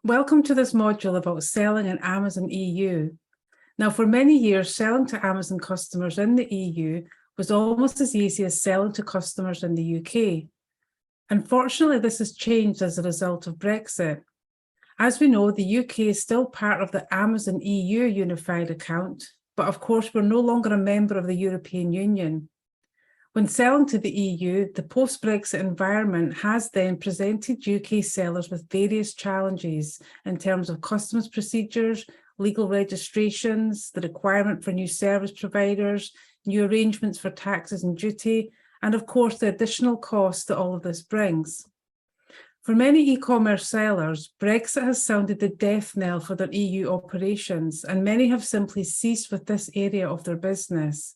Welcome to this module about selling in Amazon EU. Now, for many years, selling to Amazon customers in the EU was almost as easy as selling to customers in the UK. Unfortunately, this has changed as a result of Brexit. As we know, the UK is still part of the Amazon EU unified account, but of course, we're no longer a member of the European Union. When selling to the EU, the post-Brexit environment has then presented UK sellers with various challenges in terms of customs procedures, legal registrations, the requirement for new service providers, new arrangements for taxes and duty, and of course the additional costs that all of this brings. For many e-commerce sellers, Brexit has sounded the death knell for their EU operations, and many have simply ceased with this area of their business.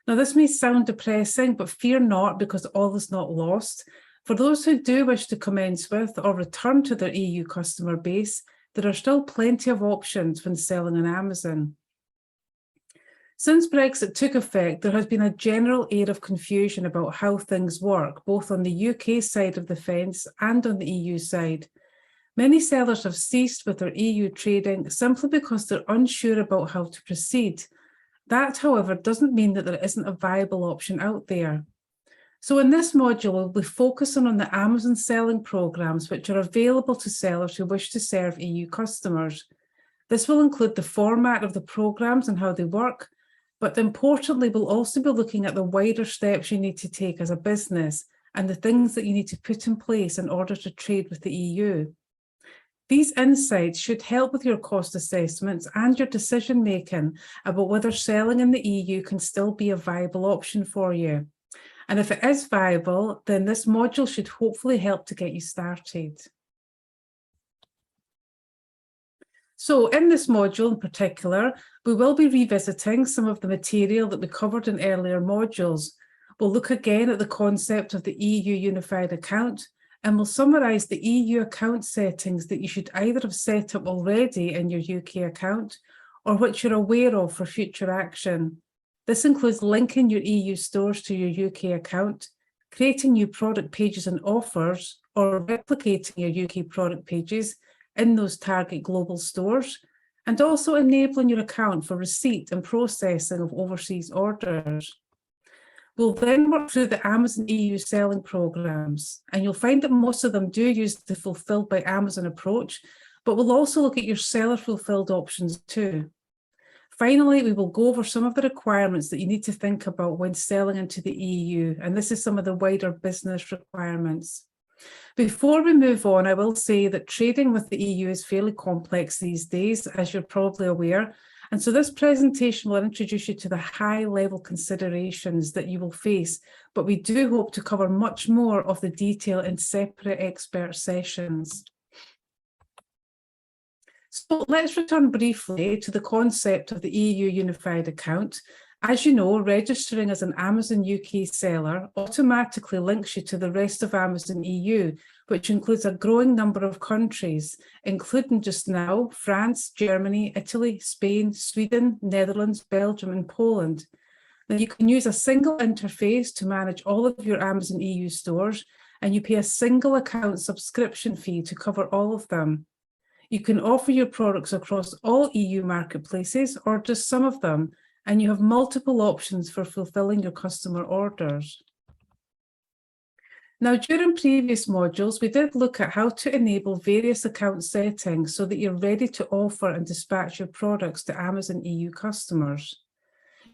Now, this may sound depressing, but fear not, because all is not lost. For those who do wish to commence with or return to their EU customer base, there are still plenty of options when selling on Amazon. Since Brexit took effect, there has been a general air of confusion about how things work, both on the UK side of the fence and on the EU side. Many sellers have ceased with their EU trading simply because they're unsure about how to proceed. That, however, doesn't mean that there isn't a viable option out there. So in this module, we'll be focusing on the Amazon selling programs, which are available to sellers who wish to serve EU customers. This will include the format of the programs and how they work, but importantly, we'll also be looking at the wider steps you need to take as a business and the things that you need to put in place in order to trade with the EU. These insights should help with your cost assessments and your decision-making about whether selling in the EU can still be a viable option for you. And if it is viable, then this module should hopefully help to get you started. So in this module in particular, we will be revisiting some of the material that we covered in earlier modules. We'll look again at the concept of the EU unified account, and we'll summarise the EU account settings that you should either have set up already in your UK account or which you're aware of for future action. This includes linking your EU stores to your UK account, creating new product pages and offers, or replicating your UK product pages in those target global stores, and also enabling your account for receipt and processing of overseas orders. We'll then work through the Amazon EU selling programs, and you'll find that most of them do use the Fulfilled by Amazon approach, but we'll also look at your seller fulfilled options too. Finally, we will go over some of the requirements that you need to think about when selling into the EU, and this is some of the wider business requirements. Before we move on, I will say that trading with the EU is fairly complex these days, as you're probably aware. And so this presentation will introduce you to the high-level considerations that you will face, but we do hope to cover much more of the detail in separate expert sessions. So let's return briefly to the concept of the EU unified account. As you know, registering as an Amazon UK seller automatically links you to the rest of Amazon EU, which includes a growing number of countries, including just now France, Germany, Italy, Spain, Sweden, Netherlands, Belgium, and Poland. Now, you can use a single interface to manage all of your Amazon EU stores, and you pay a single account subscription fee to cover all of them. You can offer your products across all EU marketplaces or just some of them, and you have multiple options for fulfilling your customer orders. Now, during previous modules, we did look at how to enable various account settings so that you're ready to offer and dispatch your products to Amazon EU customers.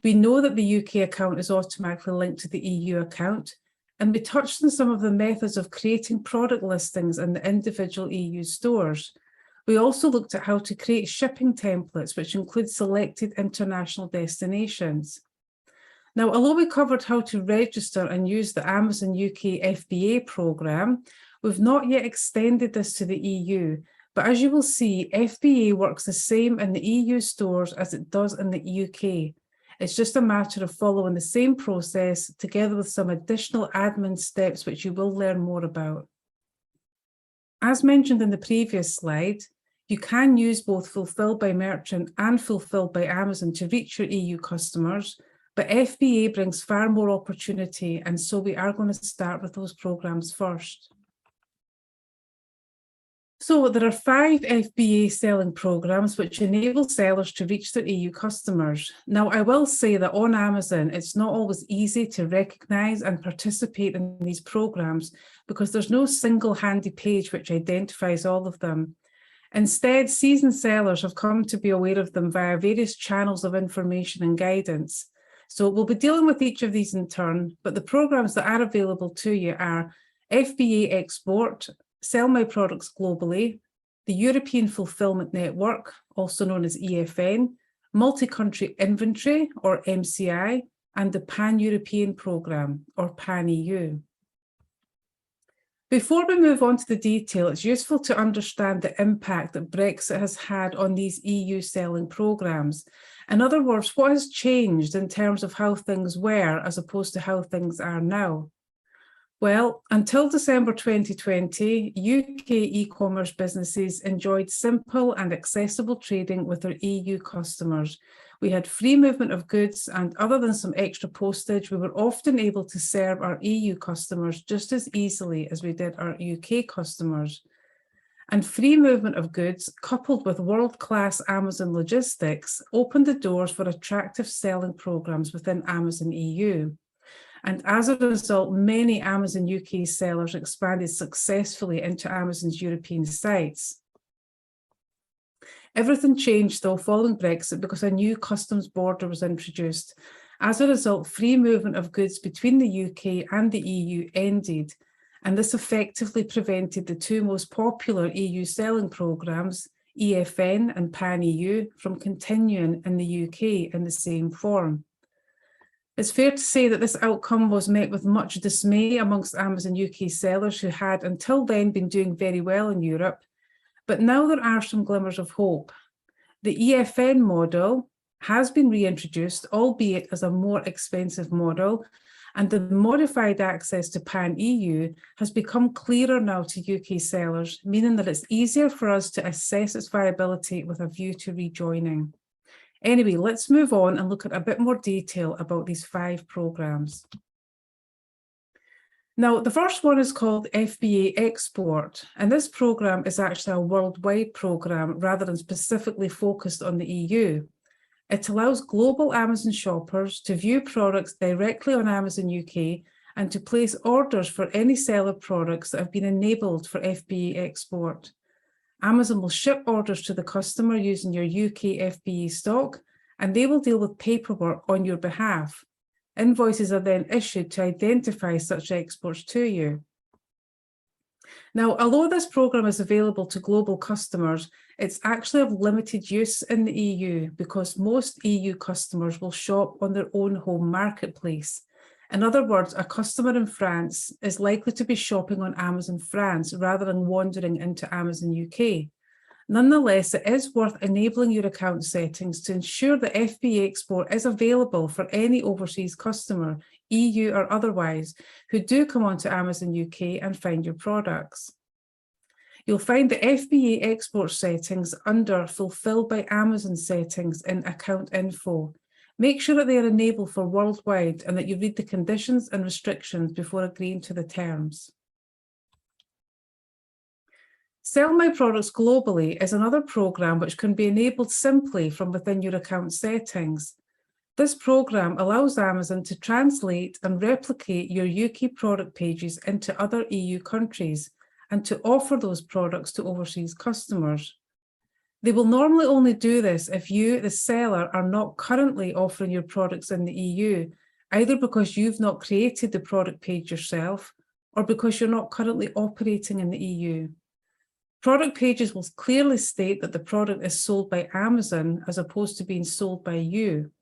We know that the UK account is automatically linked to the EU account, and we touched on some of the methods of creating product listings in the individual EU stores. We also looked at how to create shipping templates, which include selected international destinations. Now, although we covered how to register and use the Amazon UK FBA program, we've not yet extended this to the EU. But as you will see, FBA works the same in the EU stores as it does in the UK. It's just a matter of following the same process together with some additional admin steps, which you will learn more about. As mentioned in the previous slide, you can use both Fulfilled by Merchant and Fulfilled by Amazon to reach your EU customers, but FBA brings far more opportunity, and so we are going to start with those programs first. So there are 5 FBA selling programs which enable sellers to reach their EU customers. Now, I will say that on Amazon, it's not always easy to recognize and participate in these programs because there's no single handy page which identifies all of them. Instead, seasoned sellers have come to be aware of them via various channels of information and guidance. So we'll be dealing with each of these in turn, but the programs that are available to you are FBA Export, Sell My Products Globally, the European Fulfillment Network, also known as EFN, Multi-Country Inventory, or MCI, and the Pan-European Programme, or Pan-EU. Before we move on to the detail, it's useful to understand the impact that Brexit has had on these EU selling programmes. In other words, what has changed in terms of how things were as opposed to how things are now? Well, until December 2020, UK e-commerce businesses enjoyed simple and accessible trading with their EU customers. We had free movement of goods, and other than some extra postage, we were often able to serve our EU customers just as easily as we did our UK customers. And free movement of goods, coupled with world-class Amazon logistics, opened the doors for attractive selling programs within Amazon EU. And as a result, many Amazon UK sellers expanded successfully into Amazon's European sites. Everything changed, though, following Brexit because a new customs border was introduced. As a result, free movement of goods between the UK and the EU ended, and this effectively prevented the two most popular EU selling programmes, EFN and Pan-EU, from continuing in the UK in the same form. It's fair to say that this outcome was met with much dismay amongst Amazon UK sellers who had until then been doing very well in Europe, but now there are some glimmers of hope. The EFN model has been reintroduced, albeit as a more expensive model, and the modified access to Pan-EU has become clearer now to UK sellers, meaning that it's easier for us to assess its viability with a view to rejoining. Anyway, let's move on and look at a bit more detail about these 5 programs. Now, the first one is called FBA Export, and this program is actually a worldwide program rather than specifically focused on the EU. It allows global Amazon shoppers to view products directly on Amazon UK and to place orders for any seller products that have been enabled for FBA Export. Amazon will ship orders to the customer using your UK FBA stock, and they will deal with paperwork on your behalf. Invoices are then issued to identify such exports to you. Now, although this program is available to global customers, it's actually of limited use in the EU because most EU customers will shop on their own home marketplace. In other words, a customer in France is likely to be shopping on Amazon France rather than wandering into Amazon UK. Nonetheless, it is worth enabling your account settings to ensure that FBA Export is available for any overseas customer, EU or otherwise, who do come onto Amazon UK and find your products. You'll find the FBA Export settings under Fulfill by Amazon settings in Account Info. Make sure that they are enabled for worldwide and that you read the conditions and restrictions before agreeing to the terms. Sell My Products Globally is another program which can be enabled simply from within your account settings. This program allows Amazon to translate and replicate your UK product pages into other EU countries and to offer those products to overseas customers. They will normally only do this if you, the seller, are not currently offering your products in the EU, either because you've not created the product page yourself or because you're not currently operating in the EU. Product pages will clearly state that the product is sold by Amazon as opposed to being sold by you.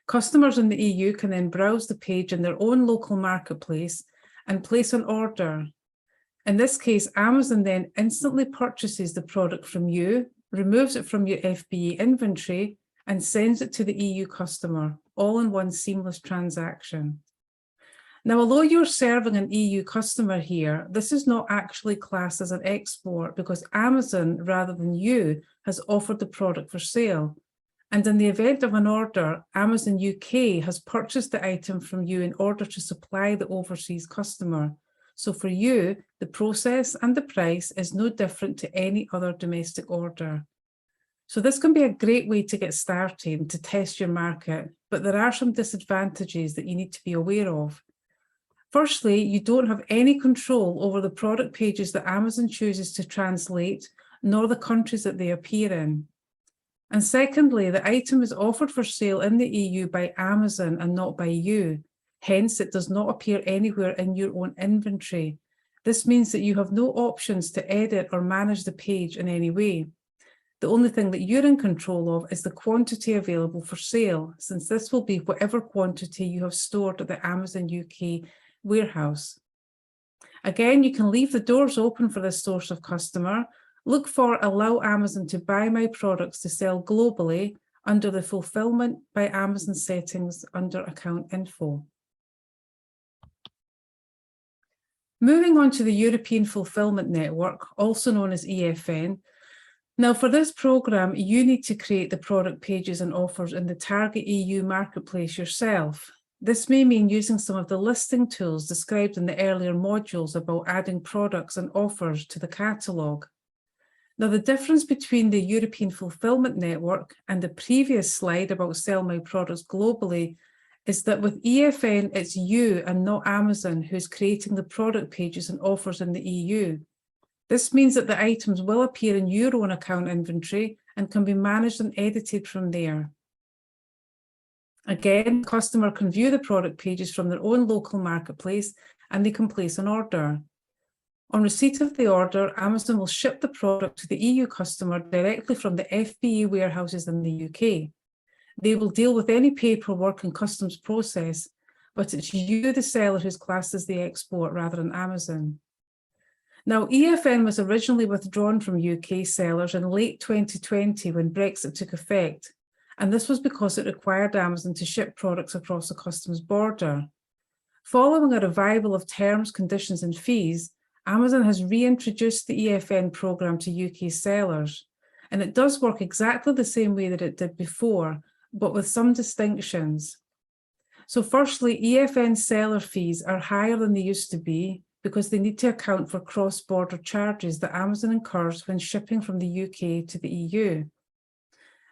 Customers in the EU can then browse the page in their own local marketplace and place an order. In this case, Amazon then instantly purchases the product from you, removes it from your FBA inventory, and sends it to the EU customer, all in one seamless transaction. Now, although you're serving an EU customer here, this is not actually classed as an export because Amazon, rather than you, has offered the product for sale. And in the event of an order, Amazon UK has purchased the item from you in order to supply the overseas customer. So for you, the process and the price is no different to any other domestic order. So this can be a great way to get started and to test your market, but there are some disadvantages that you need to be aware of. Firstly, you don't have any control over the product pages that Amazon chooses to translate, nor the countries that they appear in. And secondly, the item is offered for sale in the EU by Amazon and not by you. Hence, it does not appear anywhere in your own inventory. This means that you have no options to edit or manage the page in any way. The only thing that you're in control of is the quantity available for sale, since this will be whatever quantity you have stored at the Amazon UK warehouse. Again, you can leave the doors open for this source of customer. Look for Allow Amazon to buy my products to sell globally under the Fulfillment by Amazon settings under Account Info. Moving on to the European Fulfillment Network, also known as EFN. Now, for this program, you need to create the product pages and offers in the target EU marketplace yourself. This may mean using some of the listing tools described in the earlier modules about adding products and offers to the catalogue. Now, the difference between the European Fulfillment Network and the previous slide about sell my products globally is that with EFN, it's you and not Amazon who's creating the product pages and offers in the EU. This means that the items will appear in your own account inventory and can be managed and edited from there. Again, the customer can view the product pages from their own local marketplace and they can place an order. On receipt of the order, Amazon will ship the product to the EU customer directly from the FBA warehouses in the UK. They will deal with any paperwork and customs process, but it's you, the seller, who's classed as the export rather than Amazon. Now, EFN was originally withdrawn from UK sellers in late 2020 when Brexit took effect, and this was because it required Amazon to ship products across the customs border. Following a revival of terms, conditions, and fees, Amazon has reintroduced the EFN program to UK sellers, and it does work exactly the same way that it did before, but with some distinctions. So firstly, EFN seller fees are higher than they used to be because they need to account for cross-border charges that Amazon incurs when shipping from the UK to the EU.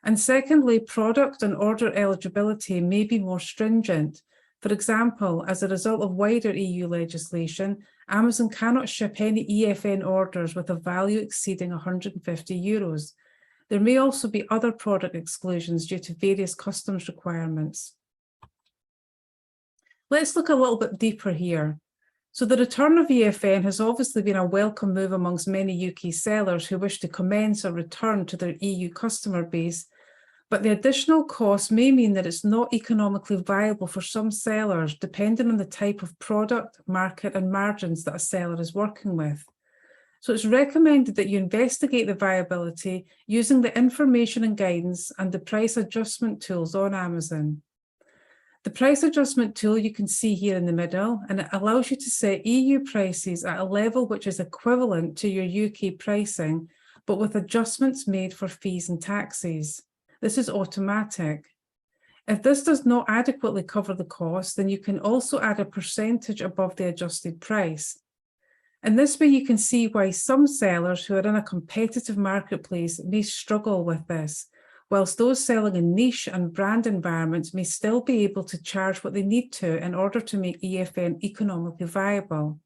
And secondly, product and order eligibility may be more stringent. For example, as a result of wider EU legislation, Amazon cannot ship any EFN orders with a value exceeding €150. There may also be other product exclusions due to various customs requirements. Let's look a little bit deeper here. So the return of EFN has obviously been a welcome move amongst many UK sellers who wish to commence or return to their EU customer base, but the additional cost may mean that it's not economically viable for some sellers, depending on the type of product, market, and margins that a seller is working with. So it's recommended that you investigate the viability using the information and guidance and the price adjustment tools on Amazon. The price adjustment tool you can see here in the middle, and it allows you to set EU prices at a level which is equivalent to your UK pricing, but with adjustments made for fees and taxes. This is automatic. If this does not adequately cover the cost, then you can also add a percentage above the adjusted price. In this way, you can see why some sellers who are in a competitive marketplace may struggle with this, whilst those selling in niche and brand environments may still be able to charge what they need to in order to make EFN economically viable.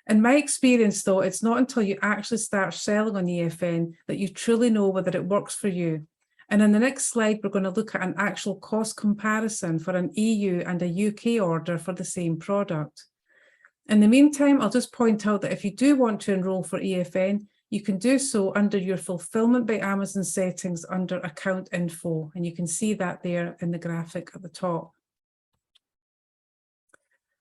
In my experience, though, it's not until you actually start selling on EFN that you truly know whether it works for you. And in the next slide, we're going to look at an actual cost comparison for an EU and a UK order for the same product. In the meantime, I'll just point out that if you do want to enroll for EFN, you can do so under your Fulfillment by Amazon settings under Account Info, and you can see that there in the graphic at the top.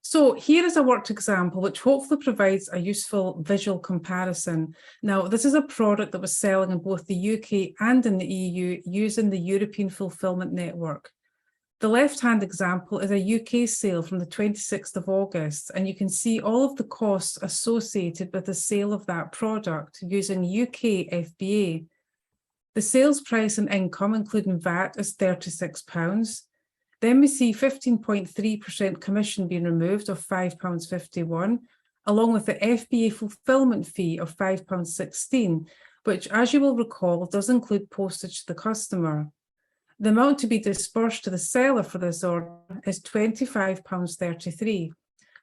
So here is a worked example which hopefully provides a useful visual comparison. Now, this is a product that was selling in both the UK and in the EU using the European Fulfillment Network. The left-hand example is a UK sale from the 26th of August, and you can see all of the costs associated with the sale of that product using UK FBA. The sales price and income, including VAT, is £36. Then we see 15.3% commission being removed of £5.51, along with the FBA fulfillment fee of £5.16, which, as you will recall, does include postage to the customer. The amount to be disbursed to the seller for this order is £25.33,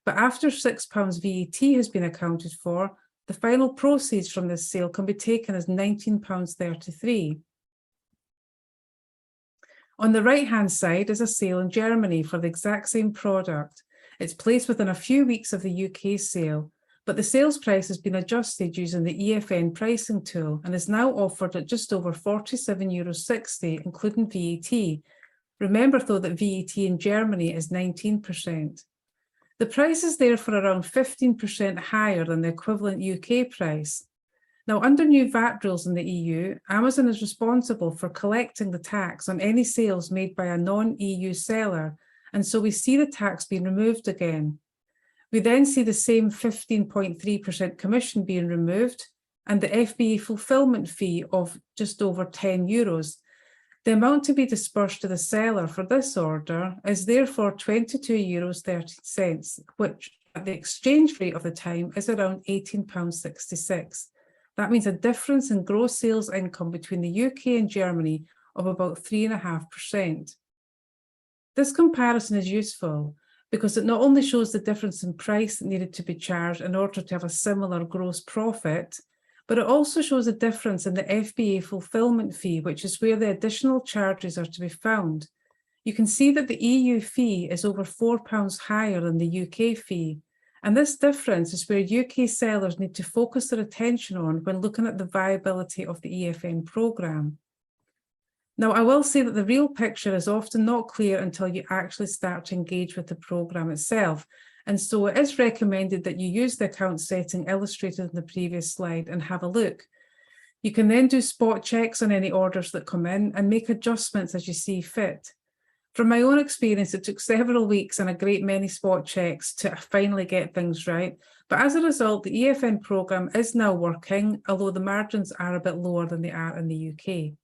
but after £6 VAT has been accounted for, the final proceeds from this sale can be taken as £19.33. On the right-hand side is a sale in Germany for the exact same product. It's placed within a few weeks of the UK sale, but the sales price has been adjusted using the EFN pricing tool and is now offered at just over €47.60, including VAT. Remember, though, that VAT in Germany is 19%. The price is therefore around 15% higher than the equivalent UK price. Now, under new VAT rules in the EU, Amazon is responsible for collecting the tax on any sales made by a non-EU seller, and so we see the tax being removed again. We then see the same 15.3% commission being removed and the FBA fulfillment fee of just over €10. The amount to be disbursed to the seller for this order is therefore €22.30, which at the exchange rate of the time is around £18.66. That means a difference in gross sales income between the UK and Germany of about 3.5%. This comparison is useful because it not only shows the difference in price that needed to be charged in order to have a similar gross profit, but it also shows a difference in the FBA fulfillment fee, which is where the additional charges are to be found. You can see that the EU fee is over £4 higher than the UK fee. And this difference is where UK sellers need to focus their attention on when looking at the viability of the EFN programme. Now, I will say that the real picture is often not clear until you actually start to engage with the programme itself. And so it is recommended that you use the account setting illustrated in the previous slide and have a look. You can then do spot checks on any orders that come in and make adjustments as you see fit. From my own experience, it took several weeks and a great many spot checks to finally get things right. But as a result, the EFN programme is now working, although the margins are a bit lower than they are in the UK.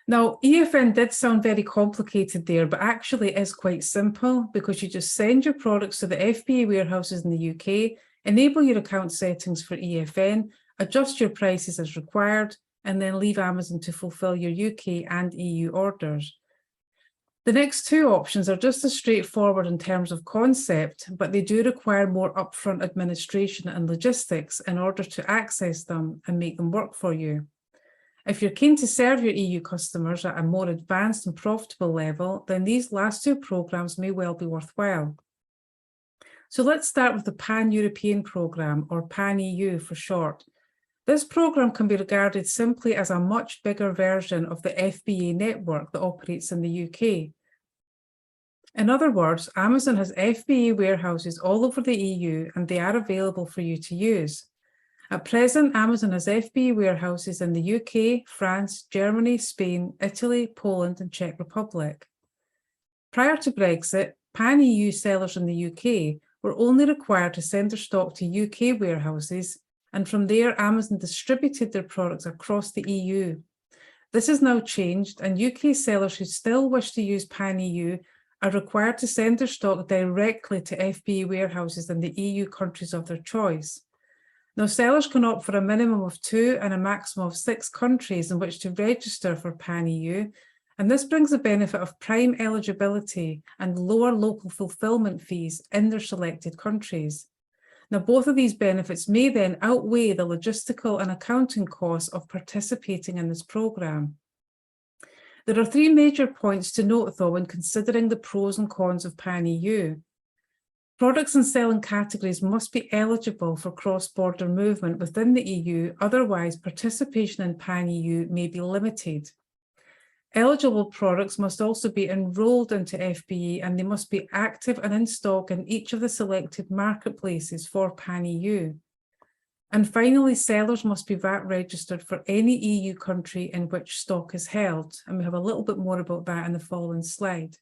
Now, EFN did sound very complicated there, but actually is quite simple because you just send your products to the FBA warehouses in the UK, enable your account settings for EFN, adjust your prices as required, and then leave Amazon to fulfill your UK and EU orders. The next two options are just as straightforward in terms of concept, but they do require more upfront administration and logistics in order to access them and make them work for you. If you're keen to serve your EU customers at a more advanced and profitable level, then these last two programs may well be worthwhile. So let's start with the Pan-European programme, or Pan-EU for short. This programme can be regarded simply as a much bigger version of the FBA network that operates in the UK. In other words, Amazon has FBA warehouses all over the EU and they are available for you to use. At present, Amazon has FBA warehouses in the UK, France, Germany, Spain, Italy, Poland, and Czech Republic. Prior to Brexit, Pan-EU sellers in the UK were only required to send their stock to UK warehouses, and from there, Amazon distributed their products across the EU. This has now changed, and UK sellers who still wish to use Pan-EU are required to send their stock directly to FBA warehouses in the EU countries of their choice. Now, sellers can opt for a minimum of 2 and a maximum of 6 countries in which to register for Pan-EU, and this brings the benefit of prime eligibility and lower local fulfillment fees in their selected countries. Now, both of these benefits may then outweigh the logistical and accounting costs of participating in this programme. There are 3 major points to note, though, when considering the pros and cons of Pan-EU. Products and selling categories must be eligible for cross-border movement within the EU, otherwise participation in Pan-EU may be limited. Eligible products must also be enrolled into FBA and they must be active and in stock in each of the selected marketplaces for Pan-EU. And finally, sellers must be VAT registered for any EU country in which stock is held. And we have a little bit more about that in the following slide.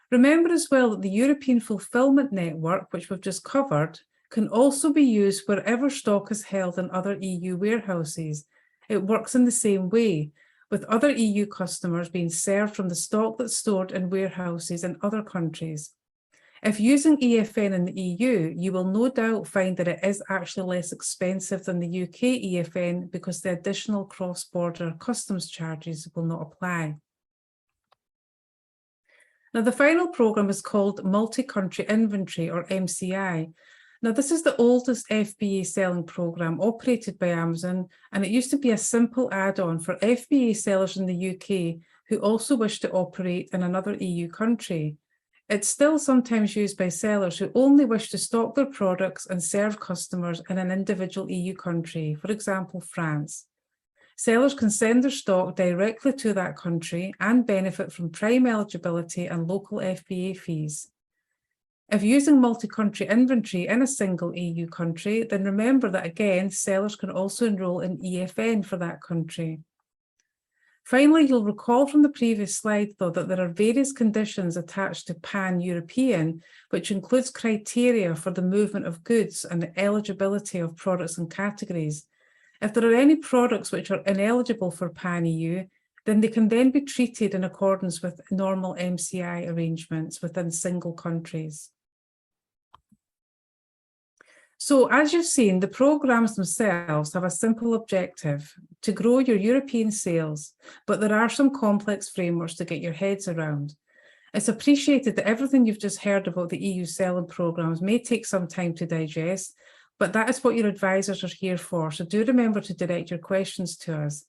Remember as well that the European Fulfillment Network, which we've just covered, can also be used wherever stock is held in other EU warehouses. It works in the same way, with other EU customers being served from the stock that's stored in warehouses in other countries. If using EFN in the EU, you will no doubt find that it is actually less expensive than the UK EFN because the additional cross-border customs charges will not apply. Now, the final programme is called Multi-Country Inventory, or MCI. Now, this is the oldest FBA selling programme operated by Amazon, and it used to be a simple add-on for FBA sellers in the UK who also wish to operate in another EU country. It's still sometimes used by sellers who only wish to stock their products and serve customers in an individual EU country, for example, France. Sellers can send their stock directly to that country and benefit from Prime eligibility and local FBA fees. If using multi-country inventory in a single EU country, then remember that again, sellers can also enroll in EFN for that country. Finally, you'll recall from the previous slide, though, that there are various conditions attached to Pan-European, which includes criteria for the movement of goods and the eligibility of products and categories. If there are any products which are ineligible for Pan-EU, then they can then be treated in accordance with normal MCI arrangements within single countries. So, as you've seen, the programmes themselves have a simple objective: to grow your European sales, but there are some complex frameworks to get your heads around. It's appreciated that everything you've just heard about the EU selling programmes may take some time to digest, but that is what your advisors are here for, so do remember to direct your questions to us.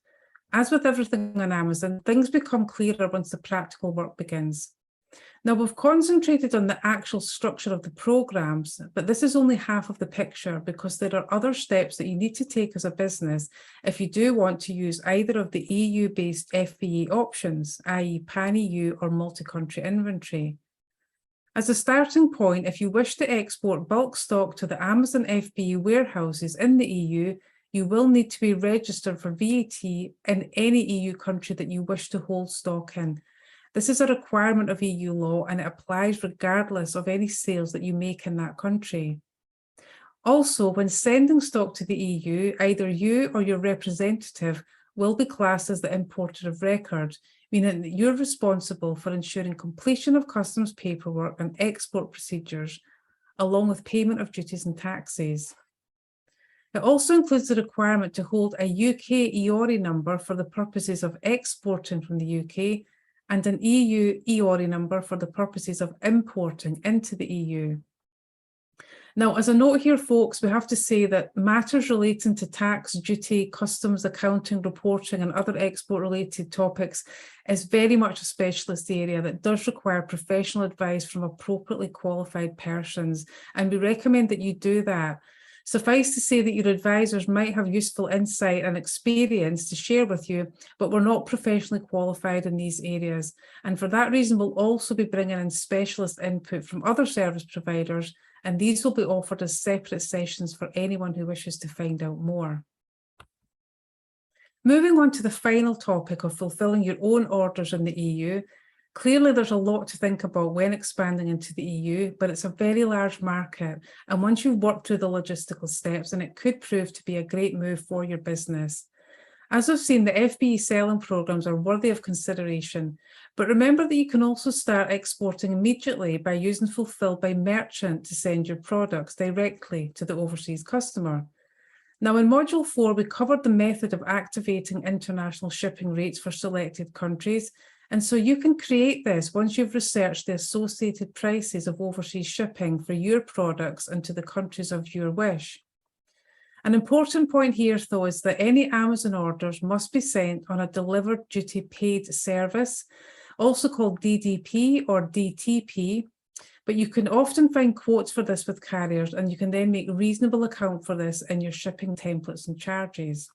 As with everything on Amazon, things become clearer once the practical work begins. Now, we've concentrated on the actual structure of the programmes, but this is only half of the picture because there are other steps that you need to take as a business if you do want to use either of the EU-based FBA options, i.e. Pan-EU or multi-country inventory. As a starting point, if you wish to export bulk stock to the Amazon FBA warehouses in the EU, you will need to be registered for VAT in any EU country that you wish to hold stock in. This is a requirement of EU law and it applies regardless of any sales that you make in that country. Also, when sending stock to the EU, either you or your representative will be classed as the importer of record, meaning that you're responsible for ensuring completion of customs paperwork and export procedures, along with payment of duties and taxes. It also includes the requirement to hold a UK EORI number for the purposes of exporting from the UK and an EU EORI number for the purposes of importing into the EU. Now, as a note here, folks, we have to say that matters relating to tax, duty, customs, accounting, reporting, and other export-related topics is very much a specialist area that does require professional advice from appropriately qualified persons, and we recommend that you do that. Suffice to say that your advisors might have useful insight and experience to share with you, but we're not professionally qualified in these areas. And for that reason, we'll also be bringing in specialist input from other service providers, and these will be offered as separate sessions for anyone who wishes to find out more. Moving on to the final topic of fulfilling your own orders in the EU, clearly there's a lot to think about when expanding into the EU, but it's a very large market, and once you've worked through the logistical steps, then it could prove to be a great move for your business. As we've seen, the FBA selling programmes are worthy of consideration, but remember that you can also start exporting immediately by using Fulfill by Merchant to send your products directly to the overseas customer. Now, in Module 4, we covered the method of activating international shipping rates for selected countries, and so you can create this once you've researched the associated prices of overseas shipping for your products into the countries of your wish. An important point here, though, is that any Amazon orders must be sent on a delivered duty paid service, also called DDP or DTP, but you can often find quotes for this with carriers, and you can then make reasonable account for this in your shipping templates and charges.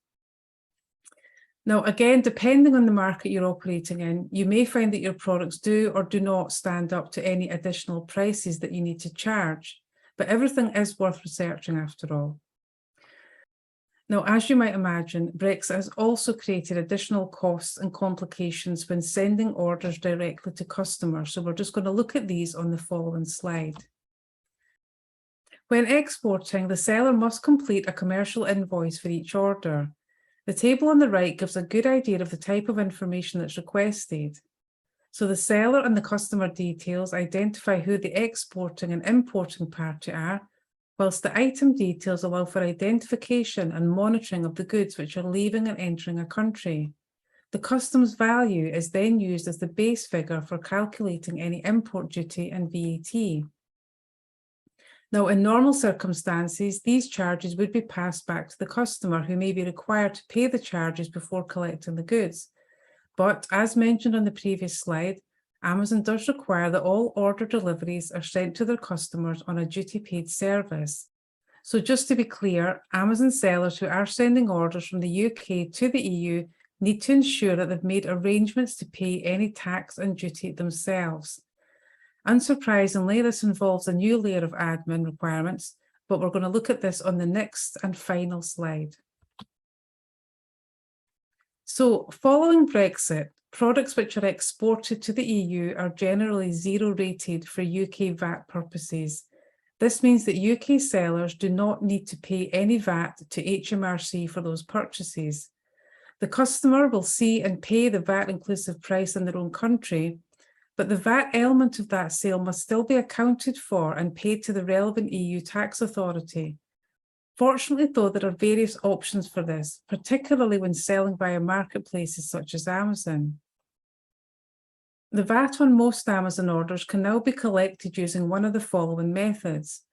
Now, again, depending on the market you're operating in, you may find that your products do or do not stand up to any additional prices that you need to charge, but everything is worth researching after all. Now, as you might imagine, Brexit has also created additional costs and complications when sending orders directly to customers. So we're just going to look at these on the following slide. When exporting, the seller must complete a commercial invoice for each order. The table on the right gives a good idea of the type of information that's requested. So the seller and the customer details identify who the exporting and importing party are, whilst the item details allow for identification and monitoring of the goods which are leaving and entering a country. The customs value is then used as the base figure for calculating any import duty and VAT. Now, in normal circumstances, these charges would be passed back to the customer, who may be required to pay the charges before collecting the goods. But as mentioned on the previous slide, Amazon does require that all order deliveries are sent to their customers on a duty-paid service. So just to be clear, Amazon sellers who are sending orders from the UK to the EU need to ensure that they've made arrangements to pay any tax and duty themselves. Unsurprisingly, this involves a new layer of admin requirements, but we're going to look at this on the next and final slide. So, following Brexit, products which are exported to the EU are generally zero rated for UK VAT purposes. This means that UK sellers do not need to pay any VAT to HMRC for those purchases. The customer will see and pay the VAT inclusive price in their own country, but the VAT element of that sale must still be accounted for and paid to the relevant EU tax authority. Fortunately, though, there are various options for this, particularly when selling via marketplaces such as Amazon. The VAT on most Amazon orders can now be collected using one of the following methods.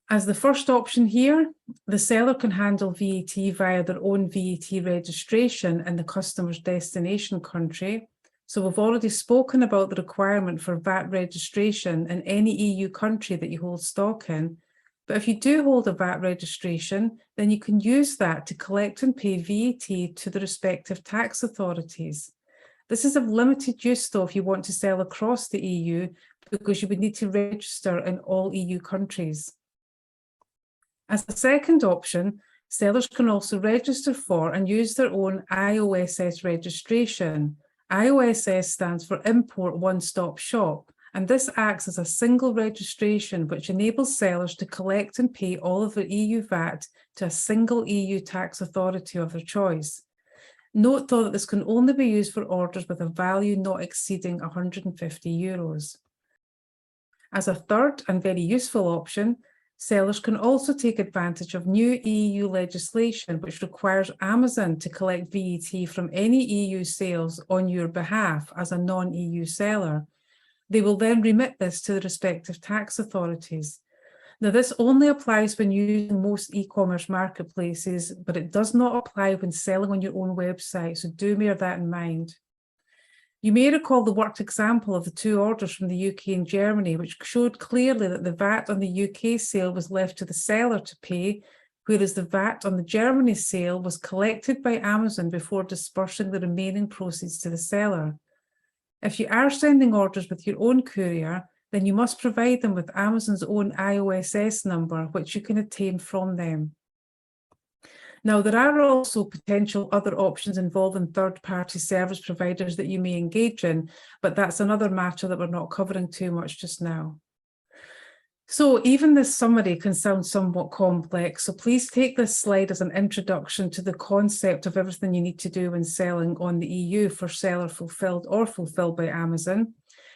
As the first option here, the seller can handle VAT via their own VAT registration in the customer's destination country. So we've already spoken about the requirement for VAT registration in any EU country that you hold stock in. But if you do hold a VAT registration, then you can use that to collect and pay VAT to the respective tax authorities. This is of limited use, though, if you want to sell across the EU, because you would need to register in all EU countries. As a second option, sellers can also register for and use their own IOSS registration. IOSS stands for Import One-Stop Shop, and this acts as a single registration which enables sellers to collect and pay all of their EU VAT to a single EU tax authority of their choice. Note, though, that this can only be used for orders with a value not exceeding €150. As a third and very useful option, sellers can also take advantage of new EU legislation which requires Amazon to collect VAT from any EU sales on your behalf as a non-EU seller. They will then remit this to the respective tax authorities. Now, this only applies when using most e-commerce marketplaces, but it does not apply when selling on your own website, so do bear that in mind. You may recall the worked example of the two orders from the UK and Germany, which showed clearly that the VAT on the UK sale was left to the seller to pay, whereas the VAT on the Germany sale was collected by Amazon before dispersing the remaining proceeds to the seller. If you are sending orders with your own courier, then you must provide them with Amazon's own IOSS number, which you can obtain from them. Now, there are also potential other options involving third-party service providers that you may engage in, but that's another matter that we're not covering too much just now. So even this summary can sound somewhat complex, so please take this slide as an introduction to the concept of everything you need to do when selling on the EU for seller fulfilled or fulfilled by Amazon.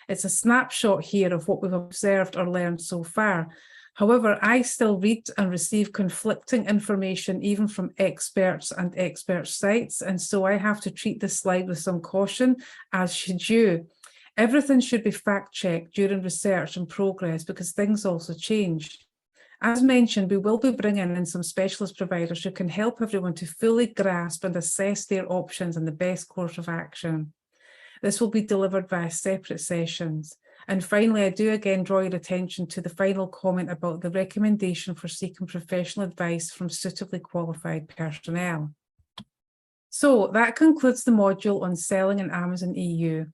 It's a snapshot here of what we've observed or learned so far. However, I still read and receive conflicting information even from experts and expert sites, and so I have to treat this slide with some caution, as should you. Everything should be fact-checked during research and progress because things also change. As mentioned, we will be bringing in some specialist providers who can help everyone to fully grasp and assess their options and the best course of action. This will be delivered via separate sessions. And finally, I do again draw your attention to the final comment about the recommendation for seeking professional advice from suitably qualified personnel. So that concludes the module on selling in Amazon EU.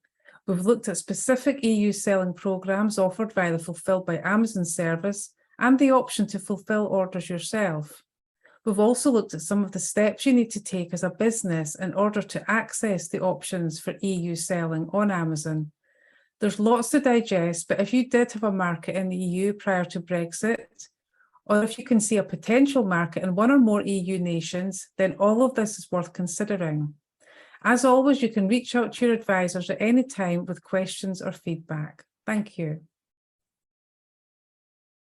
We've looked at specific EU selling programs offered via the Fulfilled by Amazon service and the option to fulfill orders yourself. We've also looked at some of the steps you need to take as a business in order to access the options for EU selling on Amazon. There's lots to digest, but if you did have a market in the EU prior to Brexit, or if you can see a potential market in one or more EU nations, then all of this is worth considering. As always, you can reach out to your advisors at any time with questions or feedback. Thank you.